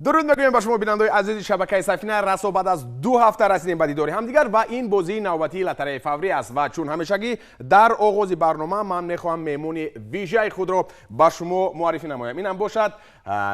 درود میگویم با شما بینندگان عزیز شبکه سفینه رسو بعد از 2 هفته رسیدیم به دیدار همدیگر و این بازی نوبتی لاتاری فوری است و چون همیشگی در آغاز برنامه من میخواهم مهمون ویژه خود را با شما معرفی نمایم. اینم باشد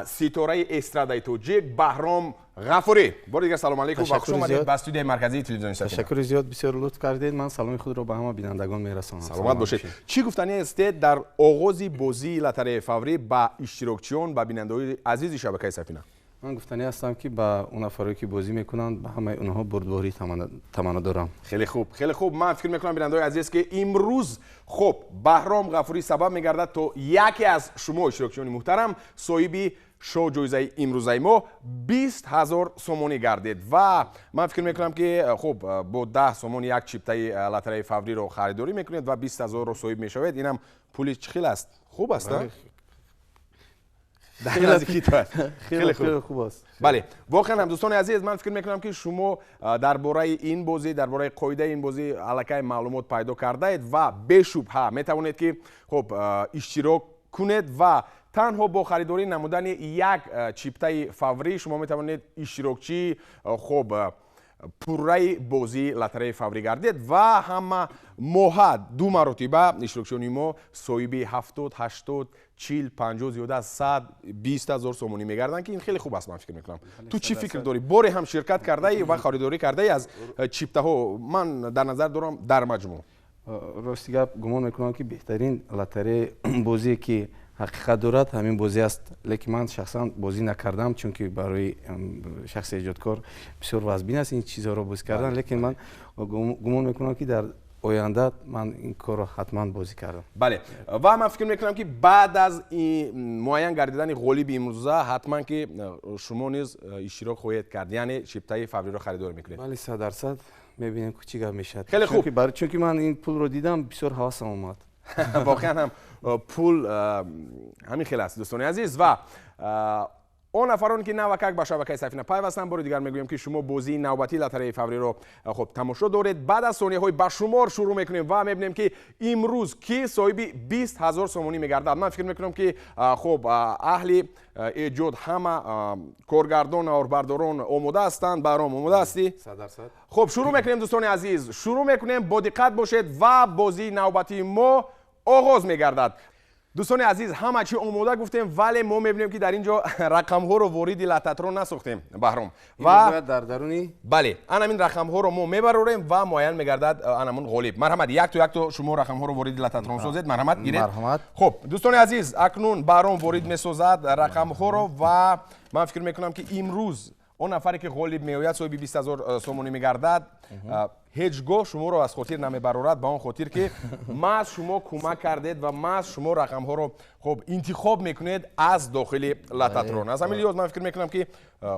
ستاره استرادای توجیک بهرام غفوری. بار دیگر سلام علیکم و خوش آمدید به استودیو مرکزی تلویزیون سفینه. تشکر زیاد، بسیار لطف کردید. من سلام خود را به همه بینندگان میرسانم. سلامت باشید. چی گفتنی است در آغاز بازی لاتاری فوری با اشتراکچیان و بینندگان عزیز شبکه سفینه؟ من گفتنی هستم که با اون افرادی که بازی میکنند به همه اونها بردباری تمنا دارم. خیلی خوب. من فکر میکنم بینندگان عزیز که امروز خب بهرام غفوری سبب میگردد تو یکی از شما اشتراکچیان محترم صاحب شو جایزه امروزه ما 20,000 سومونی گردید و من فکر میکنم که خب با 10 سومون یک چیپته لاتاری فوری رو خریداری میکنید و 20,000 رو صاحب میشوید. اینم پولی چخیل است. خوب است. خیلی خوب است. بله واقعا هم دوستان عزیز من فکر میکنم که شما درباره این بازی درباره قاعده این بازی الکی معلومات پیدا کرده اید و بشبهه میتوانید که خب اشتراک کنید و تنها با خریداری نمودن یک چیپته فوری شما میتوانید اشتراکچی خب پوره بازی لاتاری فوری گردید و همه ماه 2 مرتبه اشتراکچیان ما صاحب 70 80 40 50 زیاده از 120,000 سومونی میگردن که این خیلی خوب است. من فکر میکنم تو چی فکر داری؟ باری هم شرکت کرده ای و خریداری کرده ای از چیپته ها؟ من در نظر دارم در مجموع راستی گپ گمان میکنم که بهترین لاتاری بازی که حقیقت دارد همین بازی است، لیکن من شخصا بازی نکردم چون که برای شخص ایجادکار بسیار وزبین است این چیزها رو بازی کردن، لیکن من گمان میکنم که در آینده من این کار رو حتما بازی کردم. بله و من فکر میکنم که بعد از این معین گردیدن غالب امروزه حتما که شما نیز اشتراک خواهید کرد، یعنی چیپته فوری رو خریدار میکنید. بله 100% میبینیم که چی گپ میشه. خیلی خوب. چون که من این پول رو دیدم بسیار حواسم اومد. واقعا هم پول همین خیلی است دوستان عزیز و اون نفرانی که نوکک به شبکه سفینه پیوستن بار دیگر میگویم که شما بازی نوبتی لاتاری فوری رو خب تماشا دارید. بعد از ثانیه های بشمار شروع میکنیم و میبینیم که امروز کی صاحب 20,000 سومونی میگردد. من فکر میکنم که خب اهل ایجاد همه کارگردان و برداران آماده هستند. بهرام آماده هستی؟ 100%. خب شروع میکنیم دوستان عزیز، شروع میکنیم. با دقت باشید و بازی نوبتی ما آغاز میگردد. دوستان عزیز همه چی آماده گفتیم ولی ما میبینیم که در اینجا رقم ها رو وارد لاتاترو نساختیم بهرام و در درونی بله این رقم ها رو ما میبروریم و معین میگردد انمون غالب. مرحمت یک تو شما رقم ها رو وارد لاتاترو سازید. مرحمت گیرید. مرحمت. خب دوستان عزیز اکنون بهرام وارد میسازد رقم ها رو و من فکر میکنم که امروز اون نفری که غالب میآید صاحب 20,000 سومونی میگردد هیچگاه شما رو از خاطر نمیبرورد به اون خاطر که ما از شما کمک کردید و ما از شما رقم ها رو خب انتخاب میکنید از داخل لاتاترون. از همین لحاظ من فکر میکنم که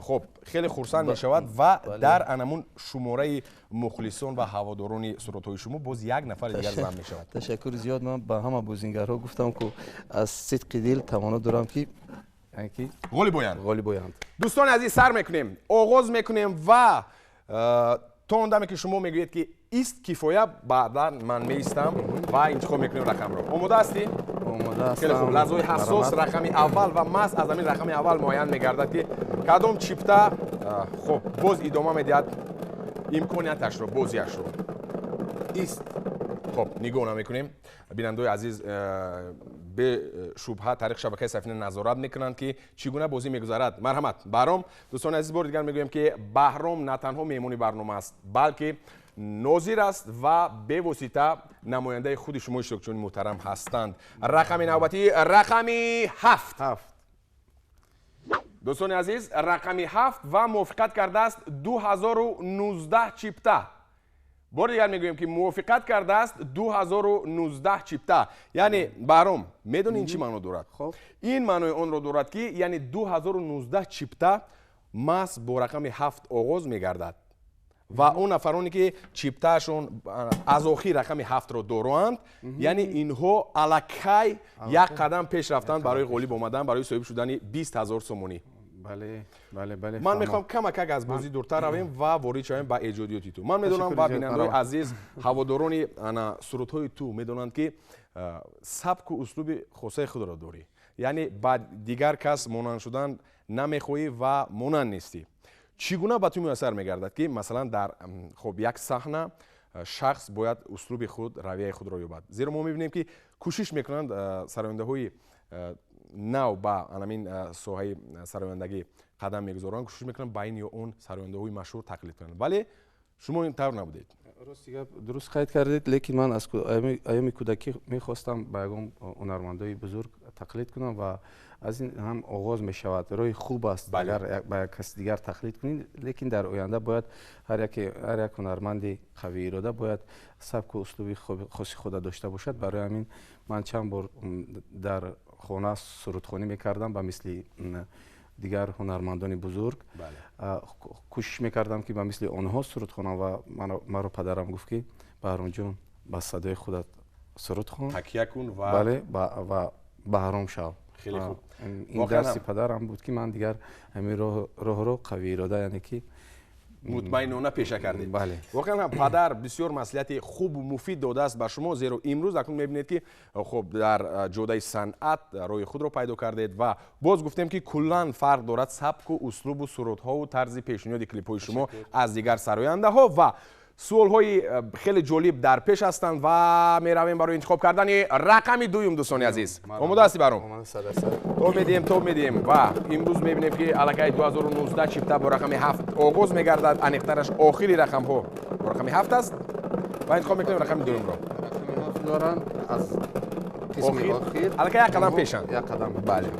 خب خیلی خرسند میشود و در انمون شماره مخلصان و هواداران سرودهای شما باز یک نفر دیگر جمع میشود. تشکر زیاد. من به همه بازیگرها گفتم که از صدق دل تمنا دارم که غالب آیند. دوستان عزیز سر میکنیم، آغاز میکنیم و تا اون که شما میگویید که ایست کفایه بعدا من میستم و انتخاب میکنیم رقم رو. آماده هستی؟ آماده هستم. خیلی خوب. لحظه حساس رقم اول و مس از همین رقم اول معین میگردد که کدام چیپته خب باز ادامه میدهد امکانیتش رو بازیش رو. ایست. خب نگاه نمیکنیم. بیننده عزیز به شبهه طریق شبکه سفینه نظارت میکنند که چگونه بازی میگذرد. مرحمت بهرام. دوستان عزیز بار دیگر میگویم که بهرام نه تنها مهمون برنامه است بلکه ناظر است و به واسطه نماینده خود شما اشتراکچیان محترم هستند. رقم نوبتی رقم 7. دوستان عزیز رقم 7 و موافقت کرده است 2019 چیپته. بار دیگر میگویم که موافقت کرده است 2019 چیپته. یعنی بهرام میدونی این چی معنی دارد؟ خب این معنی اون رو دارد که یعنی 2019 چیپته مس با رقم 7 آغاز میگردد و اون نفرانی که چیپتهشون از آخر رقم 7 رو دارند یعنی اینها الکی یک قدم پیش رفتن برای غالب آمدن برای صاحب شدن 20,000 سومونی. بله من میخوام کمک از بازی دورتر رویم و وارد شویم به ایجادیات تو. من میدونم و بینندگان عزیز هواداران انا سرودهای تو میدونند که سبک و اسلوب خاصه خود را داری، یعنی بعد دیگر کس مانند شدن намехоҳӣ ва монанд нестӣ. чӣ гуна ба ту муяссар мегардад ки масалан дар хоб як саҳна шахс бояд услуби худ равияи худро ёбад? Зеро мо мебинем ки кӯшиш мекунанд сарояндаҳои нав ба анамин соҳаи сарояндагӣ қадам мегузоранд, кӯшиш мекунанд ба ин ё он сарояндаҳои машҳур тақлид кунанд, вале шумо ин тавр набудед. рости гап дуруст қайд кардед, лекин ман аз айёми кӯдакӣ мехостам ба ягон ҳунармандои бузург тақлид кунам ва аз ин ҳам оғоз мешавад. роҳи хуб аст агар ба як каси дигар тақлид кунед, лекин дар оянда бояд ҳар як ҳунарманди қавиирода бояд сабку услуби хоси худа дошта бошад. барои ҳамин ман чанд бор дар хона сурудхонӣ мекардам ба мисли дигар ҳунармандони бузург. кӯшиш мекардам ки ба мисли онҳо суруд хонам ва маро падарам гуфт ки баҳромҷон ба садои худат суруд хон, такя кун ва баҳром шав. хеле хуб. ин дарси падарам буд ки ман дигар ҳамин роҳро қавиирода, яъне ки мутмаинона пеша кардед. бале. воқеан падар бисёр маслиҳати хубу муфид додааст ба шумо, зеро имрӯз акнун мебинед ки хоб дар ҷодаи санъат роҳи худро пайдо кардед ва боз гуфтем ки куллан фарқ дорад сабку услубу сурудҳову тарзи пешниҳоди клипҳои шумо аз дигар сарояндаҳо ва суолҳои хеле ҷолиб дар пеш ҳастанд ва меравем барои интихоб кардани рақами дуюм. дӯстони азиз, омода ҳастӣ баром? тоб медиҳем ва имрӯз мебинем ки аллакай 2019 чипта бо рақами 7 оғоз мегардад. аниқтараш охири рақамҳо бо рақами 7 аст ва интихоб мекунем рақами дуюмро. аллакай як қадам пешанд. бале.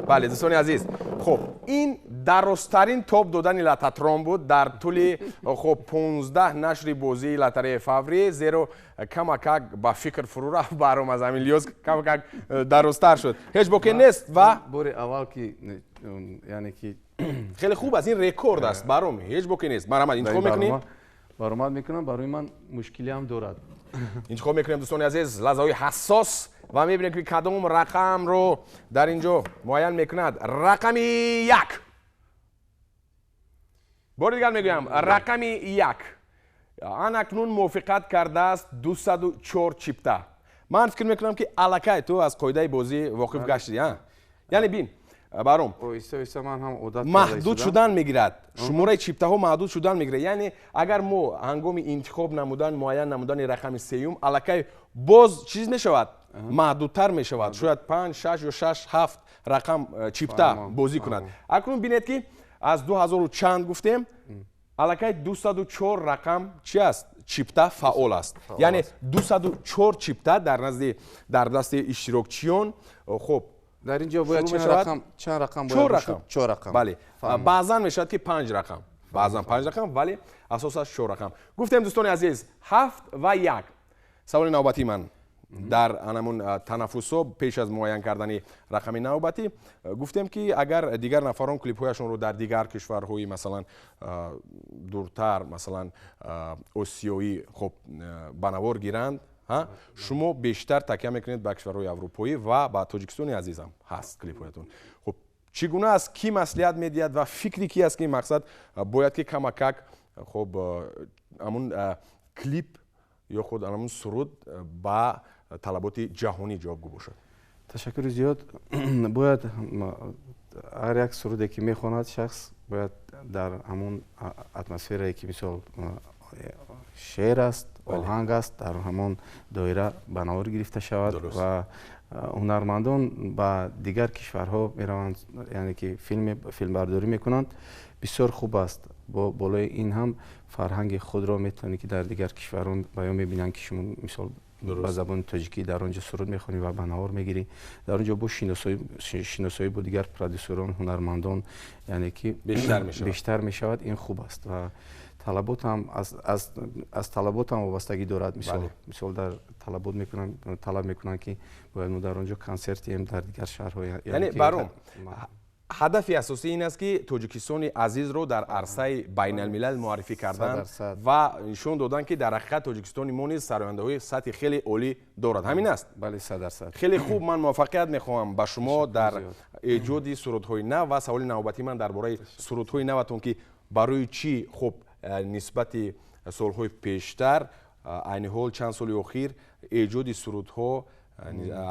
бале дӯстони азиз, хоб ин дарозтарин тоб додани лататрон буд дар тӯли хоб 15 нашри бозии лотареяи фаври, зеро камакак ба фикр фурӯ рафт баром аз ҳамин лиёз камакак дарозтар шуд. ҳеҷ боке нест ва бори аввал ки яъне ки хеле хуб аст, ин рекорд аст баром, ҳеҷ боке нест. марамад интихоб мекунем. баромад мекунам, барои ман мушкилиам дорад. интихоб мекунем дӯстони азиз, лаҳзаҳои ҳассос ва мебинем ки кадом рақамро дар инҷо муайян мекунад. рақами 1. бори дигар мегӯям, рақами 1 анакнун мувофиқат кардааст 204 чипта. ман фикр мекунам ки аллакай ту аз қоидаи бозӣ воқиф гаштӣ. яъне бин баром маҳдуд шудан мегирад, шумораи чиптаҳо маҳдуд шудан мегирад. яъне агар мо ҳангоми интихоб намудан муайян намудани рақами сеюм аллакай боз чиз мешавад, маҳдудтар мешавад, шояд 5 6 ё 6 7 рақам чипта бозӣ кунад. акнун бинед ки аз 2000 чанд гуфтем, аллакай 204 рақам чи аст? чипта фаъол аст. яъне 204 чипта дар дасти иштирокчиён. хоб дар ин ҷо бояд чанд рақам бояд? 4 рақам. бале. баъзан мешавад ки 5 рақам. баъзан 5 рақам, вале асосаш 4 рақам. гуфтем дӯстони азиз, 7 ва 1. саволи навбатии ман дар анамун танаффусо пеш аз муайян кардани рақами навбатӣ гуфтем ки агар дигар нафарон клипҳояшонро дар дигар кишварҳои масалан дуртар, масалан осиёӣ хоб ба навор гиранд, шумо бештар такя мекунед ба кишварҳои аврупоӣ ва ба тоҷикистони азизам ҳаст клипҳоятон. хоб чӣ гуна аст, кӣ маслиҳат медиҳад ва фикри ки аст ки мақсад бояд ки камакак хоб амун клип ё худ анамун суруд ба талаботи ҷаҳонӣ ҷавобгӯ бошад? ташаккури зиёд. бояд ҳар як суруде ки мехонад шахс бояд дар ҳамон атмосферае ки мисол шеър аст, оҳанг аст, дар ҳамон доира ба навор гирифта шавад ва ҳунармандон ба дигар кишварҳо мераванд, яъне ки филмбардорӣ мекунанд. бисёр хуб аст. бо болои ин ҳам фарҳанги худро метавонӣ ки дар дигар кишварон баён мебинанд ки шумо мисол ба забони тоҷикӣ дар он ҷо суруд мехонӣ ва ба навор мегирӣ. дар он ҷо бо шиносоӣ бо дигар продюсерон, ҳунармандон яъне ки бештар мешавад. ин хуб аст ва талаботам аз талаботам вобастагӣ дорад. мисол дар талаб мекунанд ки бояд мо дар он ҷо консертием дар дигар шаҳрҳо. яъне баром ҳадафи асосӣ ин аст ки тоҷикистони азизро дар арсаи байналмилал муаррифӣ кардан ва нишон додан ки дар ҳақиқат тоҷикистони мо низ сарояндаҳои сатҳи хеле олӣ дорад. ҳамин аст? бале, 100%. хеле хуб. ман муваффақият мехоҳам ба шумо дар эҷоди сурудҳои нав ва саволи навбатии ман дар бораи сурудҳои наватон ки барои чӣ хуб нисбати солҳои пештар айни ҳол чанд соли охир эҷоди сурудҳо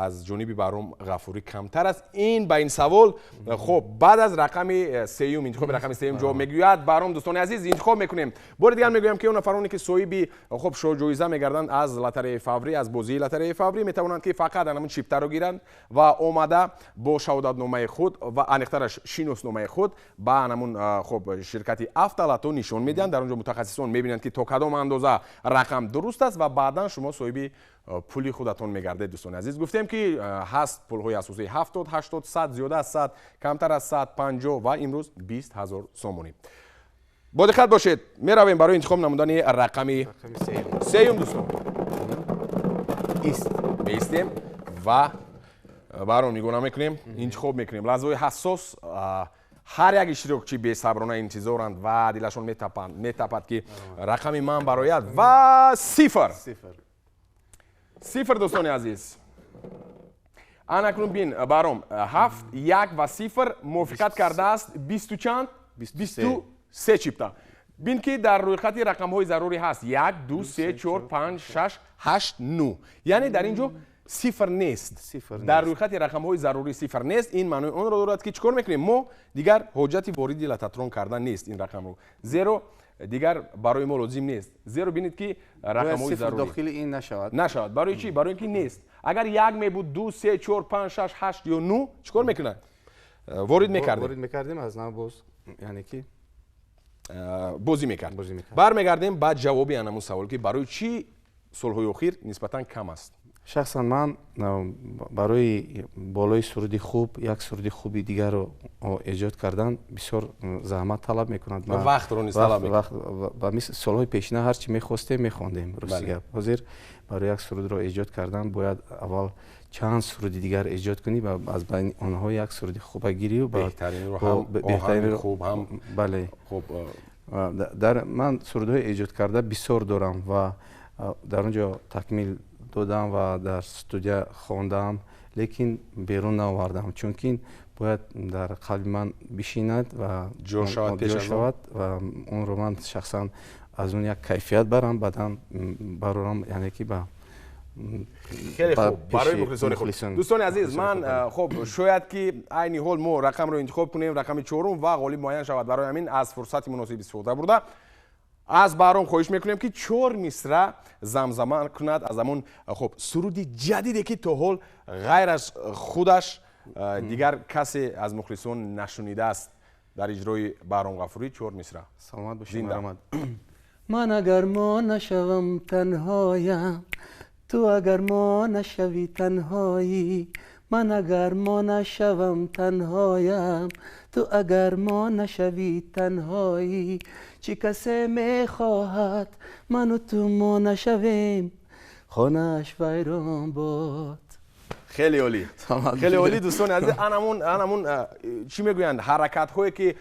از جانب بهرام غفوری کمتر است. این با این سوال خب بعد از رقم سیوم انتخاب رقم سیوم جواب میگوید. بهرام دوستان عزیز انتخاب میکنیم. بار دیگر میگویم که اون نفرانی که صاحب خب شو جایزه میگردند از لاتاری فاوری، از بازی لاتاری فاوری، میتوانند که فقط همون چیپتر رو گیرند و اومده با شهادتنامه خود و انیخترش شناسنامه خود با همون خب شرکت افتالاتو نشون میدن. در اونجا متخصصان میبینند که تا کدام اندازه رقم درست است و بعدا شما صاحب پولی خودتون میگرده. دوستان عزیز گفتیم که هست پول‌های اساسی 70 80 100 زیاده از 100 کمتر از 100 50 و امروز 20000 سومونی. با دقت باشید میرویم برای انتخاب نمودن رقم سیوم. دوستان بیستیم و برای نگاه میکنیم انتخاب میکنیم. لحظه حساس هر یک اشتراکچی بی صبرانه انتظارند و دلشون میتپد که رقم من برایت و صفر. دوستان عزیز اکنون بین بهرام 7 1 و 0 موافقت کرده است 20 چند 23 چیپتا. بین که در روی خط رقم های ضروری هست 1 2 3 4 5 6 8 9 یعنی در اینجا صفر نیست. در روی خط رقم های ضروری صفر نیست. این معنی اون رو دارد که چیکار میکنیم ما دیگر حجتی واردی لاتاترون کردن نیست. این رقم رو زیرو دیگر برای ما لازم نیست. زیرو بینید که رقم های ضروری داخل این نشود. برای چی؟ برای اینکه نیست. اگر یک می بود 2 3 4 5 6 8 یا 9 چیکار میکنن؟ وارد میکردیم از نو باز یعنی که بازی میکرد. برمیگردیم بعد جوابی همون سوال که برای چی سالهای اخیر نسبتا کم است. شخصا من برای بالای سرودی خوب یک سرودی خوبی دیگر رو ایجاد کردن بسیار زحمت طلب میکند. وقت رو نیست طلب میکند. و مثل سالهای پیشینه هر چی میخواستیم میخواندیم. حاضر برای یک سرود رو ایجاد کردن باید اول چند سرودی دیگر ایجاد کنی و از بین آنها یک سرودی خوب گیری و بهترین رو هم بهترین خوب هم بله خوب. در من سرودهای ایجاد کرده بسیار دارم و در اونجا تکمیل دادم و در استودیو خواندم لیکن بیرون نآوردم چون که باید در قلب من بشیند و جور شود و اون رو من شخصا از اون یک کیفیت برم بعدا برام یعنی که با خیلی خوب برای مخلصان خود. دوستان عزیز من خب شاید که عین حال ما رقم رو انتخاب کنیم رقم چهارم و غالب معین شود. برای همین از فرصت مناسب استفاده برده از بهرام خواهش میکنیم که 4 مصرع زمزمه کند از همون خب سرودی جدیدی که تا حال غیر از خودش دیگر کسی از مخلصان نشنیده است در اجرای بهرام غفوری. 4 مصرع. سلامت باشید. من اگر ما نشوم تنهایم تو اگر ما نشوی تنهایی من اگر ما نشوم تنهایم تو اگر ما نشوی تنهایی چی کسی میخواهد من و تو ما نشویم خانهش ویران باد. خیلی عالی خیلی عالی دوستان عزیز. انمون چی میگویند حرکت هایی که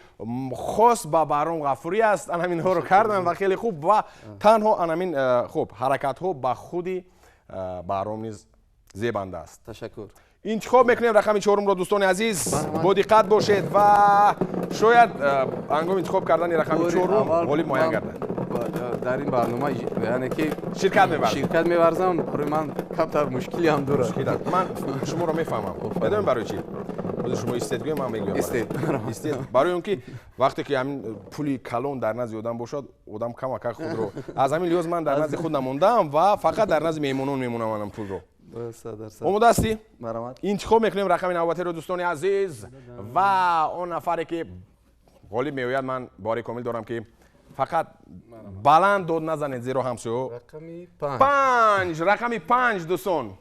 خاص با بهرام غفوری است انمین ها رو کردن و خیلی خوب و تنها انمین خب حرکت ها با خودی بهرام نیز زیبنده است. تشکر. انتخاب میکنیم رقم چهارم را دوستان عزیز با دقت باشید و شاید هنگام انتخاب کردن رقم چهارم غالب معین گردد. در این برنامه یعنی که شرکت می‌ورزم برای من کمتر مشکلی هم داره. من شما رو میفهمم. بدون برای چی؟ شما استدگوی من میگویم. استد برای اون که وقتی که همین پولی کلان در نزد آدم باشد آدم کمک خود رو از همین لحاظ من در نزد خود نموندم و فقط در نزد میمونان میمونم من پول رو. امید هستی؟ انتخاب میکنیم رقم نوبتی رو دوستان عزیز و اون نفری که غالب میآید من باری کامل دارم که فقط بلند داد نزنید زیرا همسو رقم 5 دوستان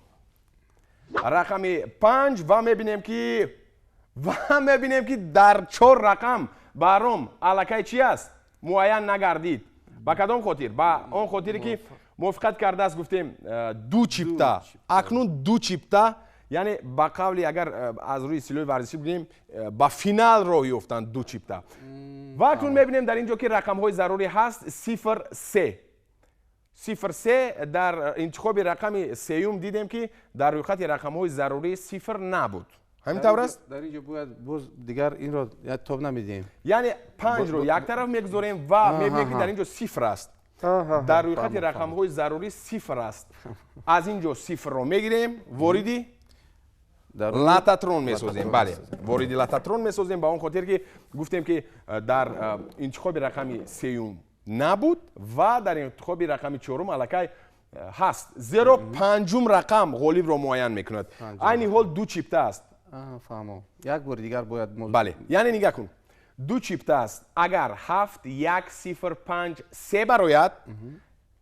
رقم 5 و میبینیم که در 4 رقم بهرام الکی چی است معین نگردید. با کدام خاطر؟ با اون خاطری که موافقت کرده است گفتیم 2 چیپتا اکنون 2 چیپتا یعنی با قولی اگر از روی سیلوی ورزشی بگیم با فینال راه یافتند 2 چیپتا و اکنون میبینیم در اینجا که رقم های ضروری هست 0-3 در انتخاب رقم سیوم دیدیم که در روی خط رقم های ضروری 0 نبود. همین طور است؟ در اینجا باید باز دیگر این رو تاب نمیدیم یعنی 5 رو یک طرف میگذاریم و میبینیم که در اینجا 0 است дар рӯйхати рақамҳои зарурӣ сифр аст. аз ин ҷо сифрро мегирем, вориди лататрон месозем. бале, вориди лататрон месозем ба он хотир ки гуфтем ки дар интихоби рақами сеюм набуд ва дар интихоби рақами чорум аллакай ҳаст. зеро панҷум рақам ғолибро муайян мекунад. айни ҳол ду чипта аст. фаҳмо. як бори дигар бояд бале, яъне нигоҳ кун. ду чипта аст. агар 7-1-0-5-3 барояд,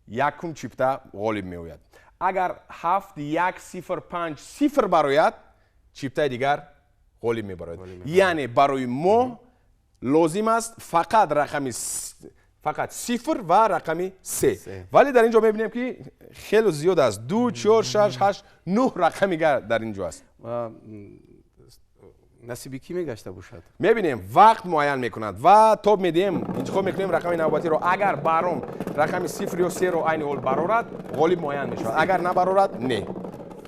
якум чипта ғолиб меояд. агар 7-1-0-5-0 барояд, чиптаи дигар ғолиб мебарояд. яъне барои мо лозим аст фақат рақами фақат сифр ва рақами 3. вале дар ин ҷо мебинем ки хеле зиёд аст. 2, 4, 6, 8, 9 рақами дар ин ҷо аст. насиби кӣ мегашта бошад? мебинем вақт муайян мекунад ва тоб медиҳем, интихоб мекунем рақами навбатиро. агар баром рақами 0 ё 3 ро айни ҳол барорад, ғолиб муайян мешавад. агар набарорад, не.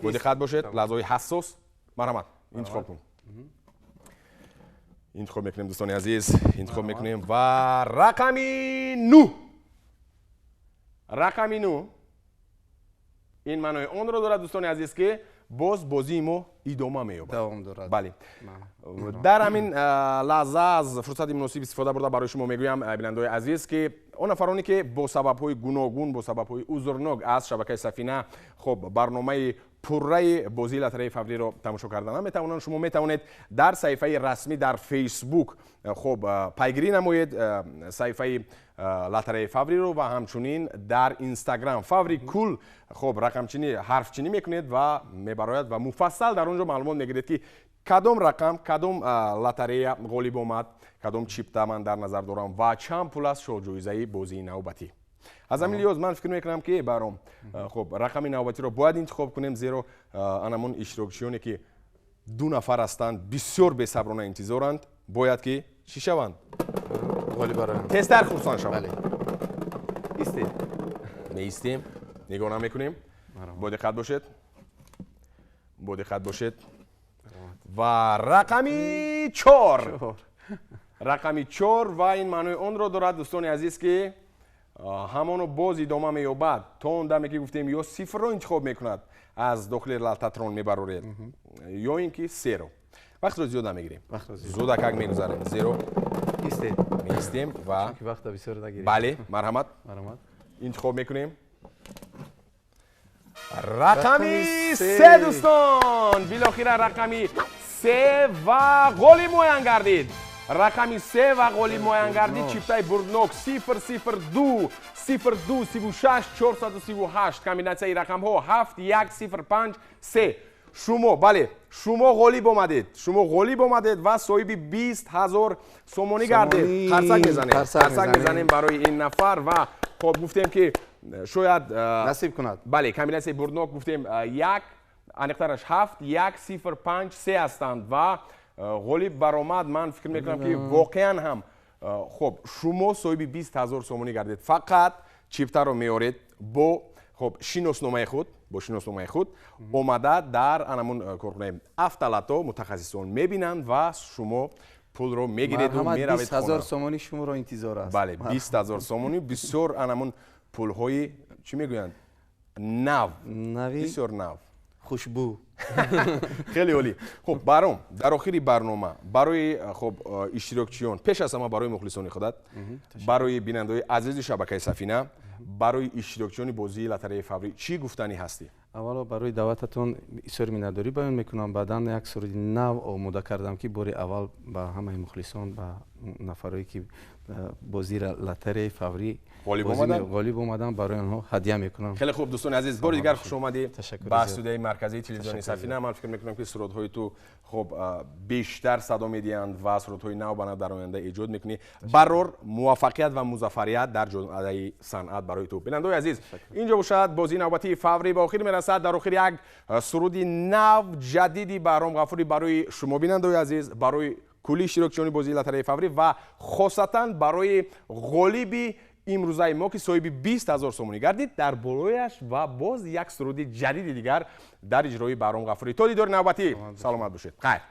бодиққат бошед, лаҳзаҳои ҳассос. марҳамат, интихоб кун. интихоб мекунем дӯстони азиз, интихоб мекунем ва рақами 9. рақами 9 ин маънои онро дорад дӯстони азиз ки боз бозии мо идома меёбад. давом дорад. бале. дар ҳамин лаҳза аз фурсати муносиб истифода бурда барои шумо мегӯям бинандаҳои азиз ки он нафароне ки бо сабабҳои гуногун, бо сабабҳои узрнок аз шабакаи Сафина хоб барномаи пурраи бозии лотареяи фавриро тамошо карда наметавонанд, шумо метавонед дар саҳифаи расмӣ дар фейсбук хоб пайгирӣ намоед саҳифаи лотареяи фавриро ва ҳамчунин дар инстаграм фаври кул хоб рақамчинӣ ҳарфчинӣ мекунед ва мебарояд ва муфассал дар он ҷо маълумот мегиред ки кадом рақам, кадом лотарея ғолиб омад, кадом чипта ман дар назар дорам ва чанд пул аст шоҳҷоизаи бозии навбатӣ. аз ҳамин лиҳоз ман фикр мекунам ки баром хоб рақами навбатиро бояд интихоб кунем, зеро анамон иштирокчиёне ки 2 нафар ҳастанд бисёр бесаброна интизоранд, бояд ки чӣ шаванд? тезтар хурсанд шаванд. истем. меистем, нигоҳ намекунем. бодиққат бошед. бодиққат бошед. ва рақами 4. рақами 4 ва ин маънои онро дорад дӯстони азиз ки ҳамоно боз идома меёбад. то он даме ки гуфтем ё сифрро интихоб мекунад, аз дохили лататрон мебароред, ё ин ки 3-ро. вақтро зиёд намегирем. зудакак мегузарем. 0 меистем ва бале, марҳамат. интихоб мекунем. рақами 3 дӯстон, билохира рақами 3 ва ғолиб муайян гардид. рақами 3 ва ғолиб муайян гардид. чиптаи бурднок 002 02 36 438. комбинатсияи рақамҳо 7-1-0-5-3. шумо бале, шумо ғолиб омадед. шумо ғолиб омадед ва соҳиби 20,000 сомонӣ гардед. қарсак мезанем. қарсак мезанем барои ин нафар ва хоб гуфтем ки шояд насиб кунад. бале, комбинатсияи бурднок гуфтем 1 аниқтараш 7-1-0-5-3 ҳастанд ва ғолиб баромад. ман фикр мекунам ки воқеан ҳам хоб шумо соҳиби 20,000 сомонӣ гардед. фақат чиптаро меоред бо хоб шиносномаи худ, бо шиносномаи худ омада дар анамун корхонаи автолато мутахассисон мебинанд ва шумо пулро мегиреду меравед хона. 20,000 сомонӣ шуморо интизор аст. бале, 20,000 сомонӣ бисёр анамун пулҳои чӣ мегӯянд? нав. бисёр нав. хушбӯ. хеле олӣ. хуб баром дар охири барнома барои хоб иштирокчиён, пеш аз ҳама барои мухлисони худат, барои бинандаҳои азизи шабакаи Сафина, барои иштирокчиёни бозии лотареяи фаврӣ чӣ гуфтанӣ ҳастӣ? аввало барои даъвататон изҳори миннатдорӣ баён мекунам. баъдан як суруди нав омода кардам ки бори аввал ба ҳамаи мухлисон, ба нафарое ки бозии лотареяи фаврӣ ғолиб омадан барои онҳо ҳадия мекунам. хеле хуб дӯстони азиз, бори дигар хушомадӣ ба студияи марказии телевизиони Сафина. ман фикр мекунам ки сурудҳои ту хуб бештар садо медиҳанд ва сурудҳои нав ба нав дар оянда эҷод мекунӣ. барор муваффақият ва музаффарият дар ҷонаи санъат барои ту. бинандаҳои азиз, ин ҷо бошад бозии навбатии фаврӣ ба охир мерасад. дар охири як суруди нав ҷадиди Баҳром Ғафурӣ барои шумо бинандаҳои азиз, барои кулли иштирокчиёни бозии лотареяи фаврӣ ва хосатан барои ғолиби имрӯзаи мо ки соҳиби 20,000 сомонӣ гардид, дар болояш ва боз як суруди ҷадиди дигар дар иҷрои Баҳром Ғафурӣ. то дидори навбатӣ, саломат бошед. хайр.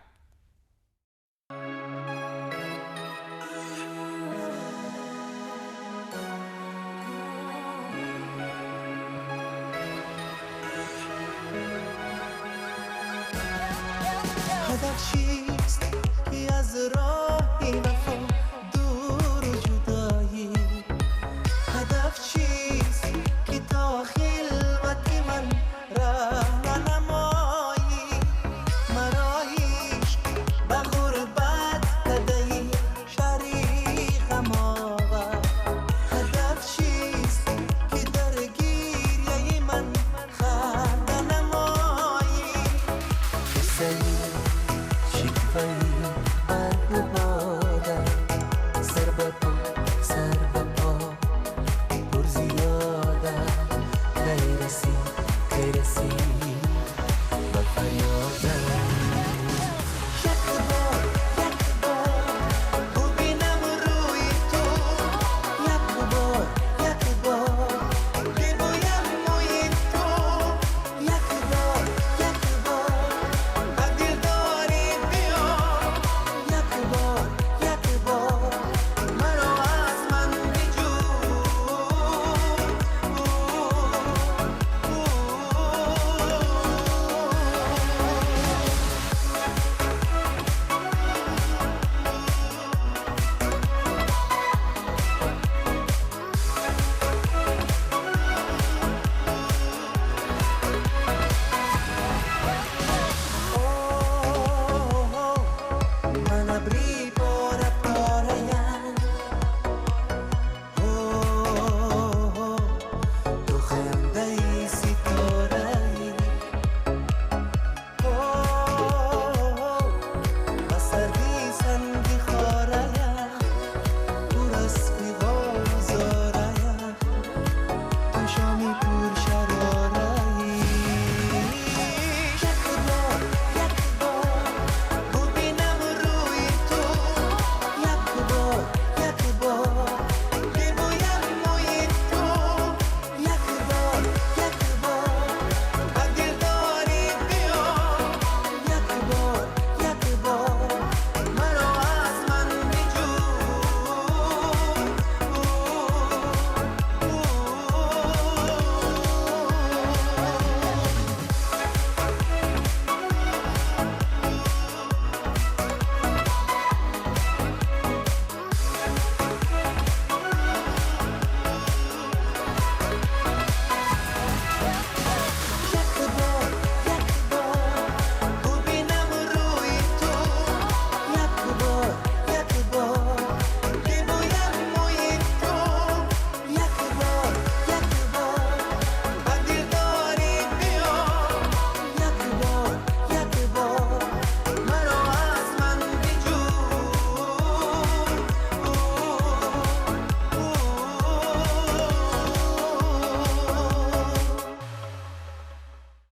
هدف چیست که از راه وفا دور و جدایی هدف چیست که تا خلوت من راهنمایی مرا عشق به غربت دادی شریک آورد هدف چیست که در گریه من خنده نمایی